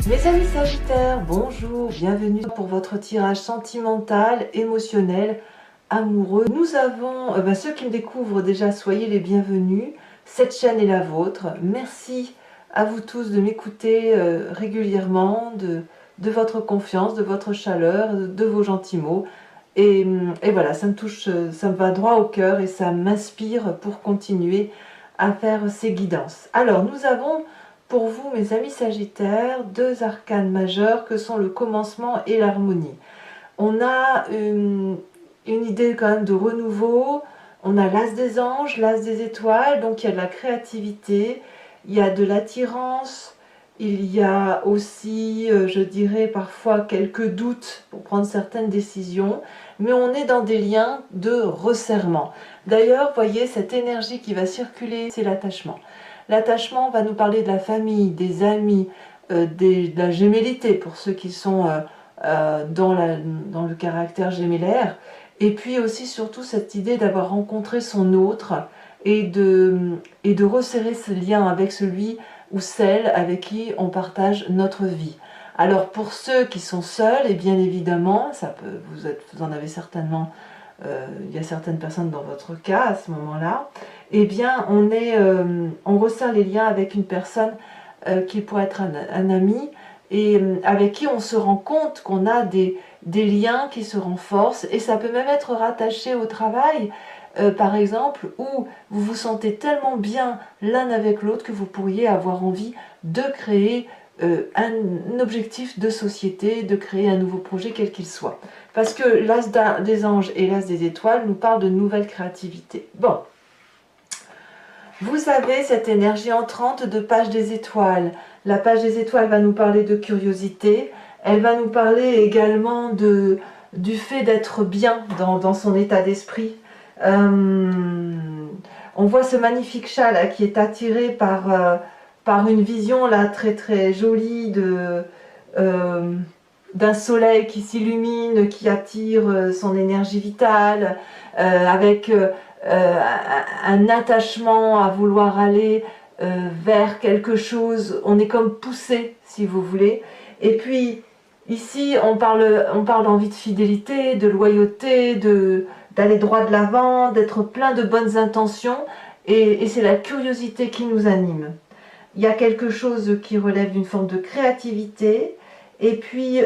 Mes amis Sagittaires, bonjour, bienvenue pour votre tirage sentimental, émotionnel, amoureux. Nous avons, ceux qui me découvrent déjà, soyez les bienvenus. Cette chaîne est la vôtre. Merci à vous tous de m'écouter régulièrement, de votre confiance, de votre chaleur, de vos gentils mots. Et voilà, ça me touche, ça me va droit au cœur et ça m'inspire pour continuer à faire ces guidances. Alors, nous avons pour vous, mes amis Sagittaires, deux arcanes majeurs que sont le commencement et l'harmonie. On a une idée quand même de renouveau, on a l'as des anges, l'as des étoiles, donc il y a de la créativité, il y a de l'attirance, il y a aussi, je dirais, parfois quelques doutes pour prendre certaines décisions, mais on est dans des liens de resserrement. D'ailleurs, voyez, cette énergie qui va circuler, c'est l'attachement. L'attachement va nous parler de la famille, des amis, de la gémellité pour ceux qui sont dans le caractère gémellaire. Et puis aussi surtout cette idée d'avoir rencontré son autre et de resserrer ce lien avec celui ou celle avec qui on partage notre vie. Alors pour ceux qui sont seuls, et bien évidemment, vous en avez certainement, il y a certaines personnes dans votre cas à ce moment-là, eh bien on resserre les liens avec une personne qui pourrait être un ami et avec qui on se rend compte qu'on a des liens qui se renforcent, et ça peut même être rattaché au travail, par exemple, où vous vous sentez tellement bien l'un avec l'autre que vous pourriez avoir envie de créer un objectif de société, de créer un nouveau projet quel qu'il soit. Parce que l'as des anges et l'as des étoiles nous parlent de nouvelles créativités. Bon, vous avez cette énergie entrante de page des étoiles. La page des étoiles va nous parler de curiosité, elle va nous parler également du fait d'être bien dans son état d'esprit. On voit ce magnifique chat là qui est attiré par une vision là très très jolie d'un soleil qui s'illumine, qui attire son énergie vitale, avec un attachement à vouloir aller vers quelque chose. On est comme poussé, si vous voulez. Et puis ici on parle d'envie de fidélité, de loyauté, d'aller droit de l'avant, d'être plein de bonnes intentions, et c'est la curiosité qui nous anime. Il y a quelque chose qui relève d'une forme de créativité, et puis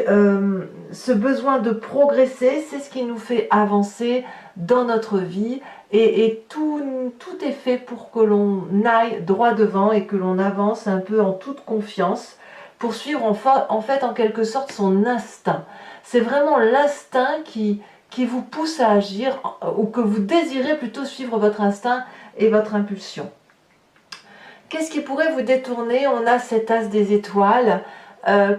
ce besoin de progresser, c'est ce qui nous fait avancer dans notre vie, et tout est fait pour que l'on aille droit devant et que l'on avance un peu en toute confiance pour suivre en fait en quelque sorte son instinct. C'est vraiment l'instinct qui vous pousse à agir, ou que vous désirez plutôt suivre votre instinct et votre impulsion. Qu'est-ce qui pourrait vous détourner? On a cet as des étoiles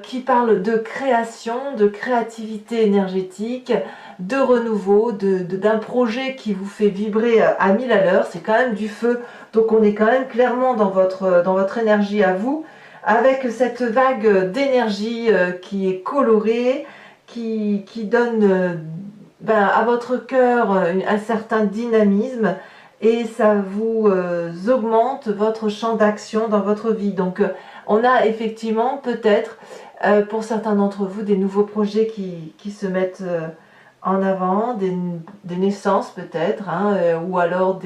qui parle de création, de créativité énergétique, de renouveau, d'un projet qui vous fait vibrer à 1000 à l'heure. C'est quand même du feu, donc on est quand même clairement dans votre énergie à vous, avec cette vague d'énergie qui est colorée, qui donne à votre cœur un certain dynamisme, et ça vous augmente votre champ d'action dans votre vie. Donc on a effectivement peut-être pour certains d'entre vous des nouveaux projets qui se mettent en avant, des naissances peut-être, ou alors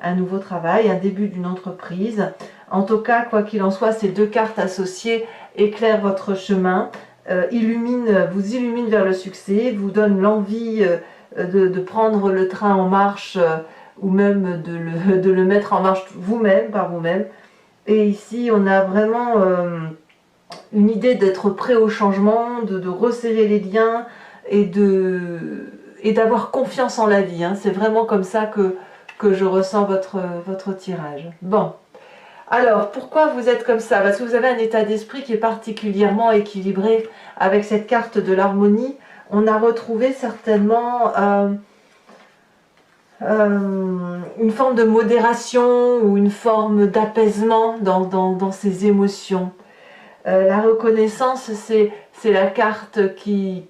un nouveau travail, un début d'une entreprise. En tout cas, quoi qu'il en soit, ces deux cartes associées éclairent votre chemin, vous illuminent vers le succès, vous donnent l'envie de prendre le train en marche, ou même de le mettre en marche vous-même, par vous-même. Et ici, on a vraiment une idée d'être prêt au changement, de resserrer les liens, et d'avoir confiance en la vie. C'est vraiment comme ça que je ressens votre tirage. Bon. Alors, pourquoi vous êtes comme ça? Parce que vous avez un état d'esprit qui est particulièrement équilibré. Avec cette carte de l'harmonie, on a retrouvé certainement une forme de modération ou une forme d'apaisement dans ses émotions. La reconnaissance, c'est la carte qui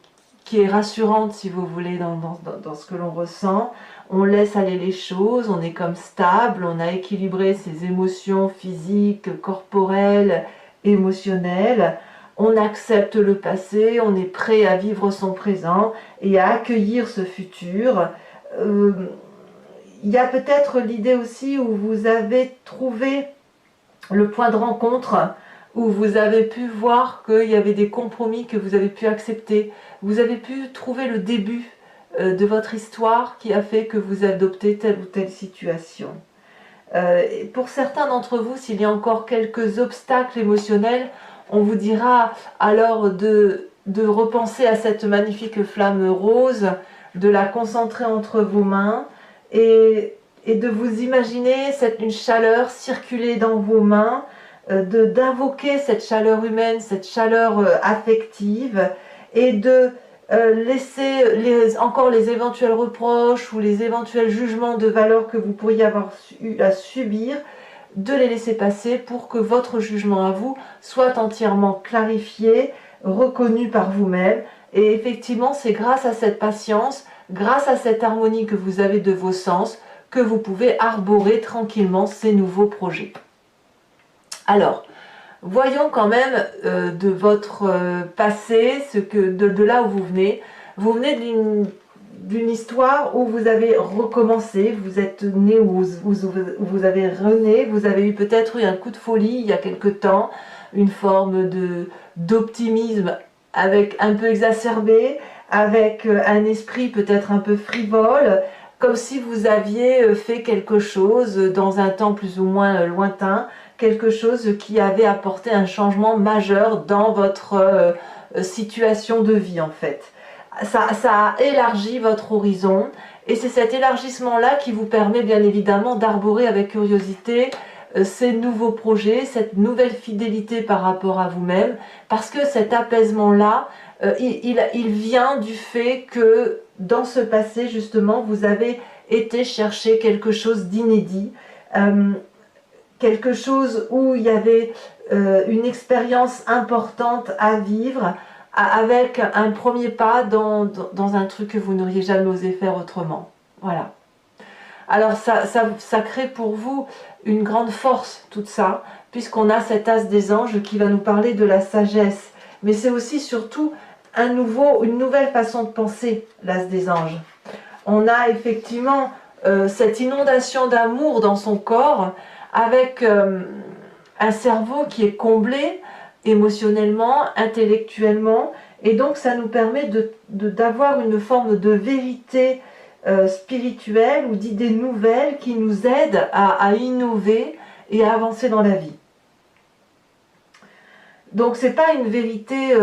est rassurante, si vous voulez, dans ce que l'on ressent. On laisse aller les choses, on est comme stable, on a équilibré ses émotions physiques, corporelles, émotionnelles. on accepte le passé, on est prêt à vivre son présent et à accueillir ce futur. Il y a peut-être l'idée aussi où vous avez trouvé le point de rencontre, où vous avez pu voir qu'il y avait des compromis que vous avez pu accepter. Vous avez pu trouver le début de votre histoire qui a fait que vous adoptez telle ou telle situation. Pour certains d'entre vous, s'il y a encore quelques obstacles émotionnels, on vous dira alors de repenser à cette magnifique flamme rose, de la concentrer entre vos mains et de vous imaginer une chaleur circuler dans vos mains, d'invoquer cette chaleur humaine, cette chaleur affective et de laisser encore les éventuels reproches ou les éventuels jugements de valeur que vous pourriez avoir eu à subir, de les laisser passer pour que votre jugement à vous soit entièrement clarifié, reconnu par vous-même. Et effectivement, c'est grâce à cette patience, grâce à cette harmonie que vous avez de vos sens, que vous pouvez arborer tranquillement ces nouveaux projets. Alors, voyons quand même de votre passé, de là où vous venez. Vous venez d'une histoire où vous avez recommencé, vous êtes né, où vous avez rené, vous avez eu peut-être eu un coup de folie il y a quelque temps, une forme d'optimisme avec un peu exacerbé, avec un esprit peut-être un peu frivole, comme si vous aviez fait quelque chose dans un temps plus ou moins lointain, quelque chose qui avait apporté un changement majeur dans votre situation de vie en fait. Ça a élargi votre horizon et c'est cet élargissement-là qui vous permet bien évidemment d'arborer avec curiosité ces nouveaux projets, cette nouvelle fidélité par rapport à vous-même, parce que cet apaisement-là, il vient du fait que dans ce passé justement vous avez été chercher quelque chose d'inédit, quelque chose où il y avait une expérience importante à vivre, avec un premier pas dans un truc que vous n'auriez jamais osé faire autrement. Voilà. Alors ça crée pour vous une grande force, tout ça, puisqu'on a cet as des anges qui va nous parler de la sagesse. Mais c'est aussi surtout une nouvelle façon de penser, l'as des anges. On a effectivement cette inondation d'amour dans son corps, avec un cerveau qui est comblé émotionnellement, intellectuellement, et donc ça nous permet d'avoir une forme de vérité spirituelle ou d'idées nouvelles qui nous aident à innover et à avancer dans la vie. Donc c'est pas une vérité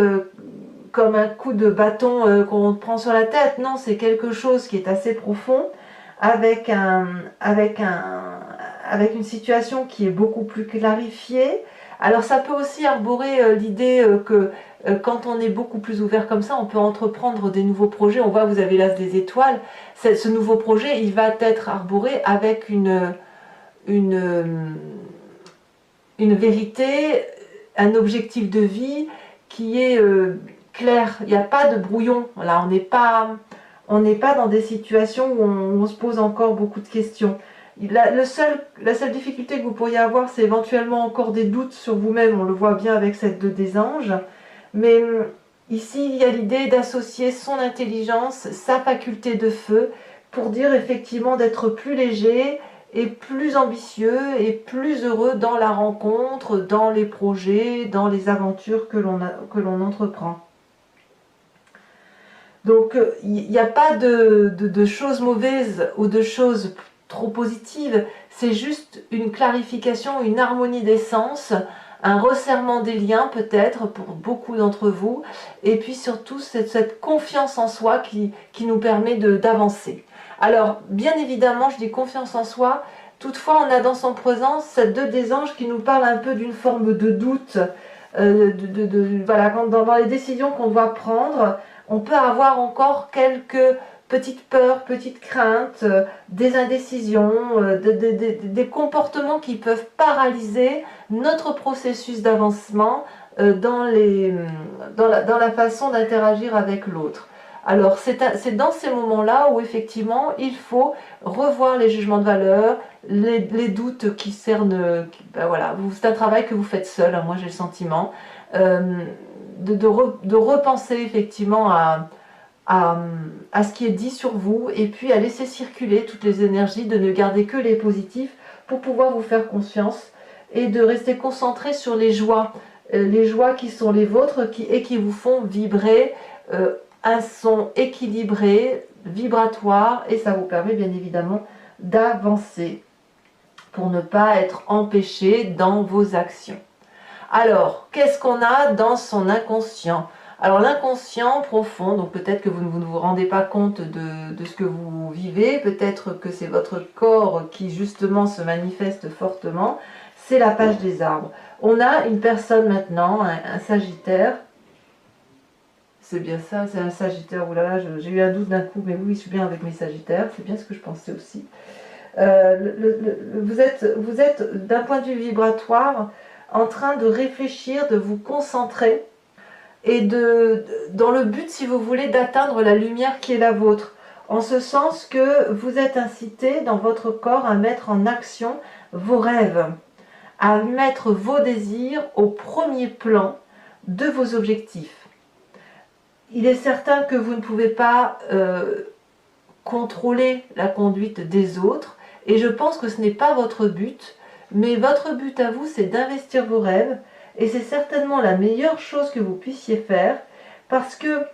comme un coup de bâton qu'on prend sur la tête, non, c'est quelque chose qui est assez profond, avec une situation qui est beaucoup plus clarifiée. Alors ça peut aussi arborer l'idée que quand on est beaucoup plus ouvert comme ça, on peut entreprendre des nouveaux projets. On voit, vous avez l'as des étoiles. Ce nouveau projet, il va être arboré avec une vérité, un objectif de vie qui est clair. Il n'y a pas de brouillon. Là, on n'est pas dans des situations où on se pose encore beaucoup de questions. La seule difficulté que vous pourriez avoir, c'est éventuellement encore des doutes sur vous-même. On le voit bien avec cette 2 des anges. Mais ici, il y a l'idée d'associer son intelligence, sa faculté de feu, pour dire effectivement d'être plus léger et plus ambitieux et plus heureux dans la rencontre, dans les projets, dans les aventures que l'on entreprend. Donc, il n'y a pas de choses mauvaises ou de choses trop positives, c'est juste une clarification, une harmonie des sens, un resserrement des liens peut-être pour beaucoup d'entre vous, et puis surtout cette confiance en soi qui nous permet d'avancer. Alors, bien évidemment, je dis confiance en soi, toutefois on a dans son présence cette 2 des anges qui nous parle un peu d'une forme de doute, voilà, dans les décisions qu'on doit prendre, on peut avoir encore quelques petites peurs, petites craintes, des indécisions, des comportements qui peuvent paralyser notre processus d'avancement dans la façon d'interagir avec l'autre. Alors c'est dans ces moments-là où effectivement il faut revoir les jugements de valeur, les doutes qui cernent, ben voilà, c'est un travail que vous faites seul, hein, moi j'ai le sentiment, de repenser effectivement à ce qui est dit sur vous et puis à laisser circuler toutes les énergies, de ne garder que les positifs pour pouvoir vous faire confiance et de rester concentré sur les joies qui sont les vôtres et qui vous font vibrer un son équilibré, vibratoire, et ça vous permet bien évidemment d'avancer pour ne pas être empêché dans vos actions. Alors, qu'est-ce qu'on a dans son inconscient? Alors l'inconscient profond, donc peut-être que vous ne vous rendez pas compte de ce que vous vivez, peut-être que c'est votre corps qui justement se manifeste fortement, c'est la page des arbres. On a une personne maintenant, un Sagittaire, c'est bien ça, c'est un Sagittaire, oulala, j'ai eu un doute d'un coup, mais oui, je suis bien avec mes Sagittaires, c'est bien ce que je pensais aussi. Vous êtes d'un point de vue vibratoire, en train de réfléchir, de vous concentrer, et dans le but, si vous voulez, d'atteindre la lumière qui est la vôtre, en ce sens que vous êtes incité dans votre corps à mettre en action vos rêves, à mettre vos désirs au premier plan de vos objectifs. Il est certain que vous ne pouvez pas contrôler la conduite des autres, et je pense que ce n'est pas votre but, mais votre but à vous, c'est d'investir vos rêves, et c'est certainement la meilleure chose que vous puissiez faire, parce que,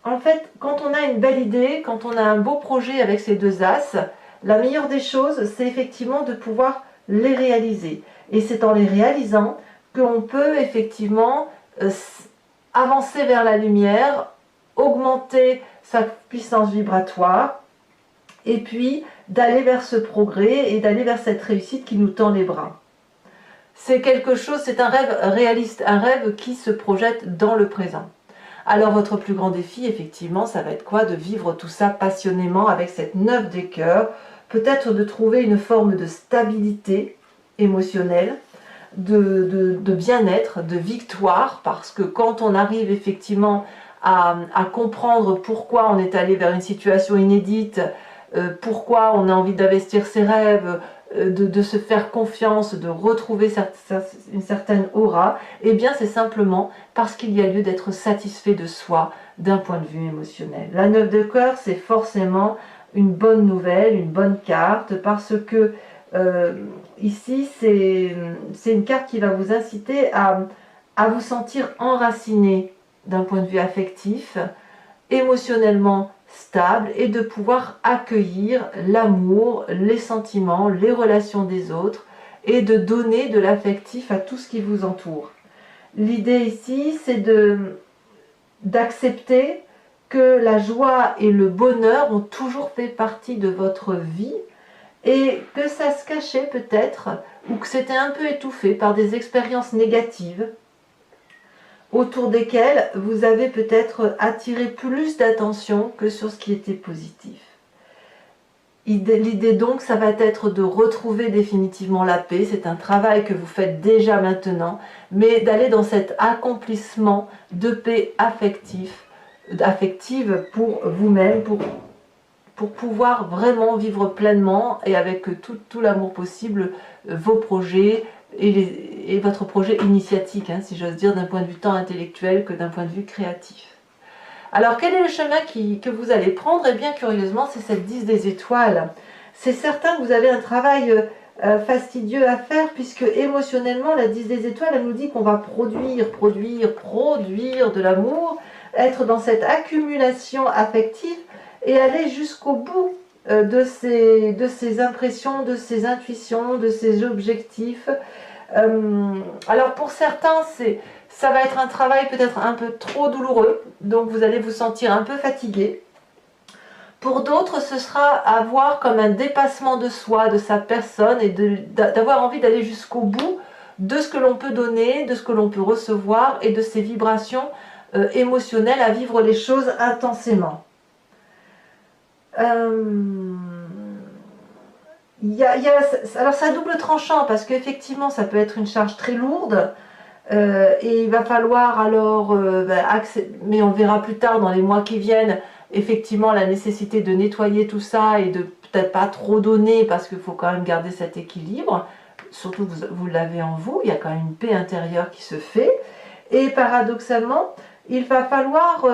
en fait, quand on a une belle idée, quand on a un beau projet avec ces deux as, la meilleure des choses, c'est effectivement de pouvoir les réaliser. Et c'est en les réalisant qu'on peut effectivement avancer vers la lumière, augmenter sa puissance vibratoire, et puis d'aller vers ce progrès et d'aller vers cette réussite qui nous tend les bras. C'est quelque chose, c'est un rêve réaliste, un rêve qui se projette dans le présent. Alors votre plus grand défi, effectivement, ça va être quoi? De vivre tout ça passionnément avec cette 9 des cœurs, peut-être de trouver une forme de stabilité émotionnelle, de bien-être, de victoire, parce que quand on arrive effectivement à comprendre pourquoi on est allé vers une situation inédite, pourquoi on a envie d'investir ses rêves, de se faire confiance, de retrouver une certaine aura, eh bien c'est simplement parce qu'il y a lieu d'être satisfait de soi d'un point de vue émotionnel. La 9 de cœur, c'est forcément une bonne nouvelle, une bonne carte, parce que ici, c'est une carte qui va vous inciter à vous sentir enraciné d'un point de vue affectif, émotionnellement stable, et de pouvoir accueillir l'amour, les sentiments, les relations des autres, et de donner de l'affectif à tout ce qui vous entoure. L'idée ici, c'est d'accepter que la joie et le bonheur ont toujours fait partie de votre vie, et que ça se cachait peut-être, ou que c'était un peu étouffé par des expériences négatives, autour desquelles vous avez peut-être attiré plus d'attention que sur ce qui était positif. L'idée donc, ça va être de retrouver définitivement la paix. C'est un travail que vous faites déjà maintenant, mais d'aller dans cet accomplissement de paix affective pour vous-même, pour pouvoir vraiment vivre pleinement et avec tout l'amour possible vos projets et votre projet initiatique, hein, si j'ose dire, d'un point de vue tant intellectuel que d'un point de vue créatif. Alors quel est le chemin que vous allez prendre? Eh bien curieusement, c'est cette 10 des étoiles. C'est certain que vous avez un travail fastidieux à faire, puisque émotionnellement, la 10 des étoiles, elle nous dit qu'on va produire de l'amour, être dans cette accumulation affective, et aller jusqu'au bout de ces impressions, de ces intuitions, de ces objectifs. Alors pour certains, ça va être un travail peut-être un peu trop douloureux, donc vous allez vous sentir un peu fatigué. Pour d'autres, ce sera à voir comme un dépassement de soi, de sa personne, et d'avoir envie d'aller jusqu'au bout de ce que l'on peut donner, de ce que l'on peut recevoir, et de ces vibrations émotionnelles, à vivre les choses intensément. Alors c'est à double tranchant, parce qu'effectivement ça peut être une charge très lourde, Et il va falloir alors, mais on verra plus tard dans les mois qui viennent, effectivement la nécessité de nettoyer tout ça et de peut-être pas trop donner parce qu'il faut quand même garder cet équilibre. Surtout que vous l'avez en vous, il y a quand même une paix intérieure qui se fait. Et paradoxalement, il va falloir,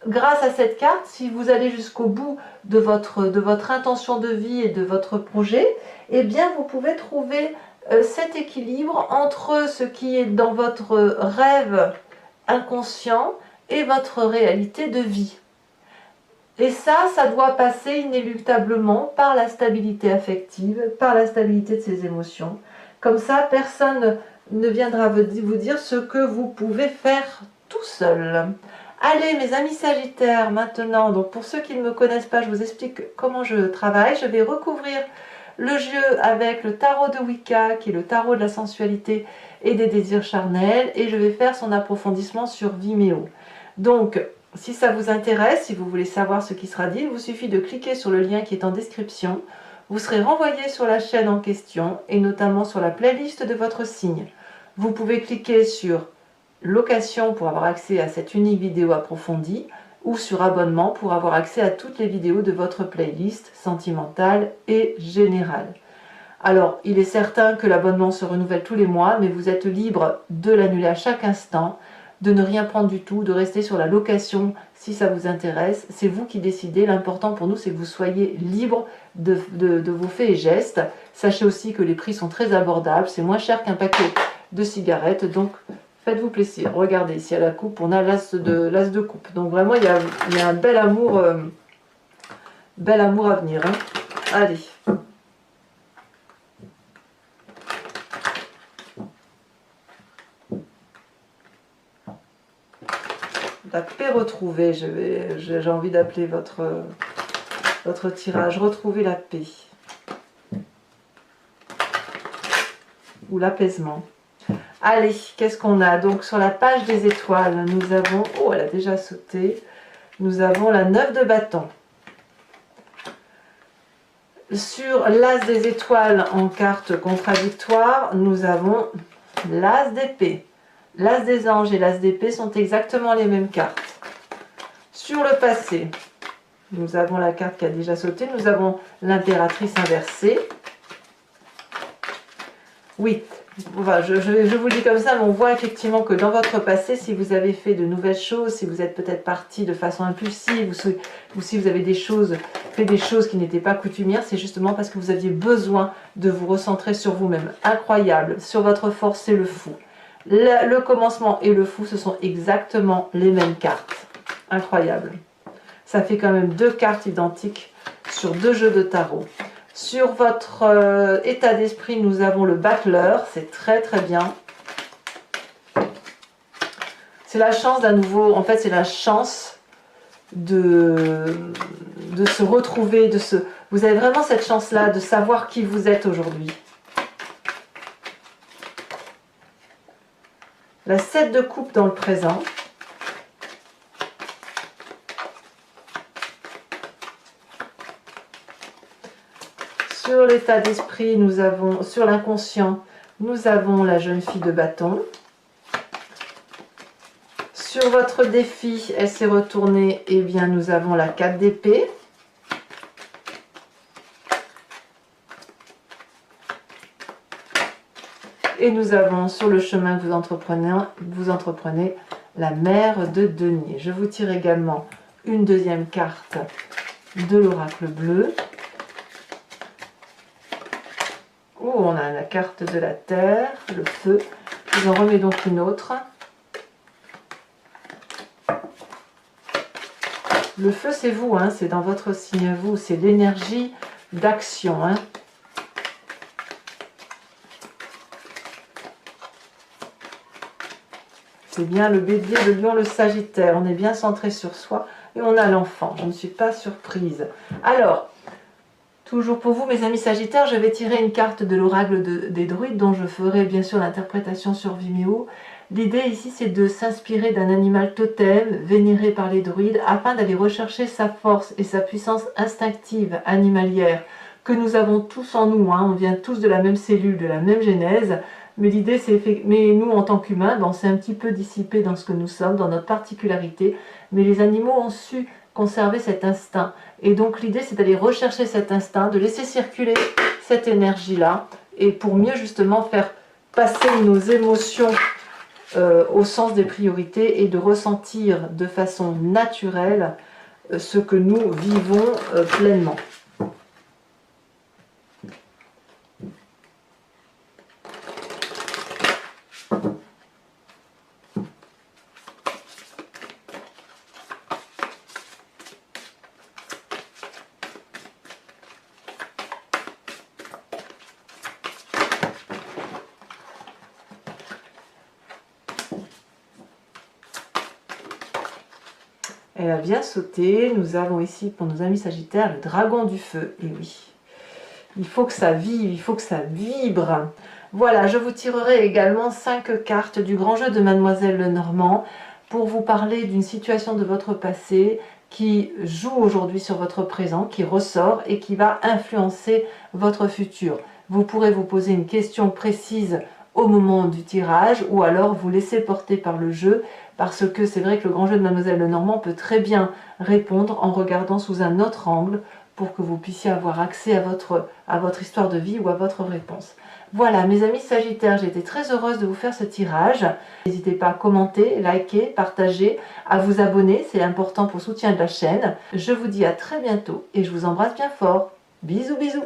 grâce à cette carte, si vous allez jusqu'au bout de votre intention de vie et de votre projet, eh bien vous pouvez trouver cet équilibre entre ce qui est dans votre rêve inconscient et votre réalité de vie. Et ça doit passer inéluctablement par la stabilité affective, par la stabilité de ses émotions. Comme ça, personne ne viendra vous dire ce que vous pouvez faire tout seul. Allez, mes amis Sagittaires, maintenant, donc pour ceux qui ne me connaissent pas, je vous explique comment je travaille. Je vais recouvrir le jeu avec le tarot de Wicca, qui est le tarot de la sensualité et des désirs charnels, et je vais faire son approfondissement sur Vimeo. Donc, si ça vous intéresse, si vous voulez savoir ce qui sera dit, il vous suffit de cliquer sur le lien qui est en description. Vous serez renvoyé sur la chaîne en question, et notamment sur la playlist de votre signe. Vous pouvez cliquer sur location pour avoir accès à cette unique vidéo approfondie, ou sur abonnement pour avoir accès à toutes les vidéos de votre playlist sentimentale et générale. Alors, il est certain que l'abonnement se renouvelle tous les mois, mais vous êtes libre de l'annuler à chaque instant, de ne rien prendre du tout, de rester sur la location si ça vous intéresse. C'est vous qui décidez. L'important pour nous, c'est que vous soyez libre de vos faits et gestes. Sachez aussi que les prix sont très abordables. C'est moins cher qu'un paquet de cigarettes, donc faites-vous plaisir. Regardez, ici à la coupe, on a l'as de coupe. Donc vraiment, il y a un bel amour à venir. Hein. Allez. La paix retrouvée, j'ai envie d'appeler votre tirage. Retrouver la paix. Ou l'apaisement. Allez, qu'est-ce qu'on a? Donc sur la page des étoiles, nous avons... Oh, elle a déjà sauté. Nous avons la 9 de bâton. Sur l'as des étoiles en carte contradictoire, nous avons l'as d'épée. L'as des anges et l'as d'épée sont exactement les mêmes cartes. Sur le passé, nous avons la carte qui a déjà sauté. Nous avons l'impératrice inversée. 8. Enfin, je vous le dis comme ça, mais on voit effectivement que dans votre passé, si vous avez fait de nouvelles choses, si vous êtes peut-être parti de façon impulsive, ou si vous avez fait des choses qui n'étaient pas coutumières, c'est justement parce que vous aviez besoin de vous recentrer sur vous-même. Incroyable, sur votre force, c'est le fou. Le commencement et le fou, ce sont exactement les mêmes cartes. Incroyable. Ça fait quand même 2 cartes identiques sur 2 jeux de tarot. Sur votre état d'esprit, nous avons le battleur, c'est très très bien. C'est la chance d'un nouveau, en fait c'est la chance de se retrouver, vous avez vraiment cette chance-là de savoir qui vous êtes aujourd'hui. La 7 de coupe dans le présent. Sur l'état d'esprit, nous avons, sur l'inconscient, nous avons la jeune fille de bâton. Sur votre défi, elle s'est retournée, et bien nous avons la 4 d'épée. Et nous avons sur le chemin que vous entreprenez la mère de denier. Je vous tire également une deuxième carte de l'oracle bleu. Oh, on a la carte de la terre, le feu. Je vous en remets donc une autre. Le feu, c'est vous, hein, c'est dans votre signe à vous, c'est l'énergie d'action. Hein. C'est bien le bélier, le lion, le sagittaire. On est bien centré sur soi et on a l'enfant. Je ne suis pas surprise. Alors, toujours pour vous, mes amis sagittaires, je vais tirer une carte de l'oracle des druides dont je ferai bien sûr l'interprétation sur Vimeo. L'idée ici, c'est de s'inspirer d'un animal totem vénéré par les druides afin d'aller rechercher sa force et sa puissance instinctive animalière que nous avons tous en nous. Hein. On vient tous de la même cellule, de la même genèse. Mais l'idée, mais nous, en tant qu'humains, ben, on s'est un petit peu dissipé dans ce que nous sommes, dans notre particularité. Mais les animaux ont su conserver cet instinct. Et donc l'idée, c'est d'aller rechercher cet instinct, de laisser circuler cette énergie-là, et pour mieux justement faire passer nos émotions au sens des priorités et de ressentir de façon naturelle ce que nous vivons pleinement. Elle a bien sauté. Nous avons ici, pour nos amis Sagittaires, le dragon du feu. Et oui, il faut que ça vive, il faut que ça vibre. Voilà, je vous tirerai également 5 cartes du grand jeu de Mademoiselle Lenormand pour vous parler d'une situation de votre passé qui joue aujourd'hui sur votre présent, qui ressort et qui va influencer votre futur. Vous pourrez vous poser une question précise au moment du tirage, ou alors vous laisser porter par le jeu, parce que c'est vrai que le grand jeu de Mademoiselle Lenormand peut très bien répondre en regardant sous un autre angle pour que vous puissiez avoir accès à votre histoire de vie ou à votre réponse. Voilà, mes amis Sagittaires, j'ai été très heureuse de vous faire ce tirage. N'hésitez pas à commenter, liker, partager, à vous abonner, c'est important pour le soutien de la chaîne. Je vous dis à très bientôt et je vous embrasse bien fort. Bisous, bisous.